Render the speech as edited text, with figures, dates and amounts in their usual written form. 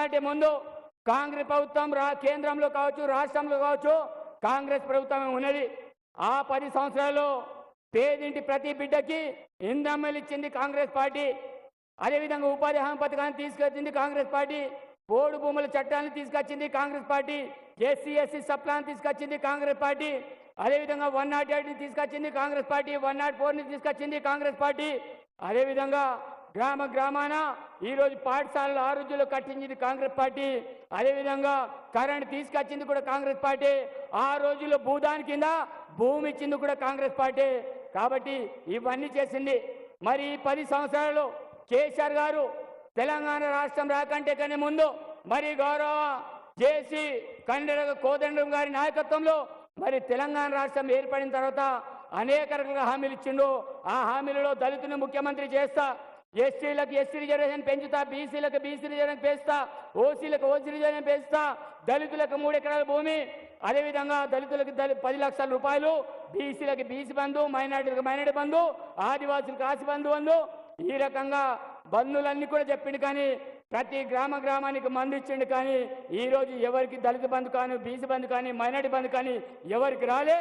అంటే ముందు కాంగ్రెస్ ప్రభుత్వం కేంద్రంలో కావచ్చు రాష్ట్రంలో కావచ్చు కాంగ్రెస్ ప్రభుత్వం ఉన్నది. ఆ 10 సంవత్సరాల్లో పేదింటి ప్రతి బిడ్డకి ఇందమ్మలు ఇచ్చింది కాంగ్రెస్ పార్టీ. అదేవిధంగా ఉపాధి హామీ పథకాన్ని తీసుకొచ్చింది కాంగ్రెస్ పార్టీ. పోడు భూముల చట్టాన్ని తీసుకొచ్చింది Congress party. SC SC sub plan తీసుకొచ్చింది కాంగ్రెస్ పార్టీ. అదేవిధంగా 108ని తీసుకొచ్చింది కాంగ్రెస్ పార్టీ. 104ని తీసుకొచ్చింది కాంగ్రెస్ పార్టీ. అదేవిధంగా గ్రామ గ్రామాన ఈరోజు పాఠశాలలు 6 రోజులు కట్టించింది కాంగ్రెస్ పార్టీ. అదేవిధంగా కరెంట్ తీసుకొచ్చింది కూడా కాంగ్రెస్ పార్టీ. ఆ రోజుల్లో భూదాని కింద భూమి ఇచ్చింది కూడా కాంగ్రెస్ పార్టీ. కాబట్టి ఇవన్నీ చేసింది. మరి ఈ 10 సంవత్సరాలు కేసీఆర్ గారు తెలంగాణ రాష్ట్రం రాకంటే కానీ ముందు మరి గౌరవ జేసీ కోదండరాం గారి నాయకత్వంలో మరి తెలంగాణ రాష్ట్రం ఏర్పడిన తర్వాత అనేక రకాల హామీలు ఇచ్చిండు. ఆ హామీలలో దళితుని ముఖ్యమంత్రి చేస్తా, ఎస్టీలకు ఎస్సీ రిజర్వేషన్ పెంచుతా, బీసీలకు బీసీ రిజర్వేషన్ పెంచుతా, ఓసీలకు ఓసీ రిజర్వేషన్ పెంచుతా, దళితులకు 3 ఎకరాల భూమి, అదేవిధంగా దళితులకు 10 లక్షల రూపాయలు, బీసీలకు బీసీ బంధు, మైనార్టీలకు మైనార్టీ బంధు, ఆదివాసులకు ఆసి బంధు. ఈ రకంగా బంధువులన్నీ కూడా చెప్పిండు. కానీ ప్రతి గ్రామానికి మందు ఇచ్చిండు. కానీ ఈరోజు ఎవరికి దళిత బంధు కానీ బీసీ బంధు కానీ మైనార్టీ బంధు కానీ ఎవరికి రాలే.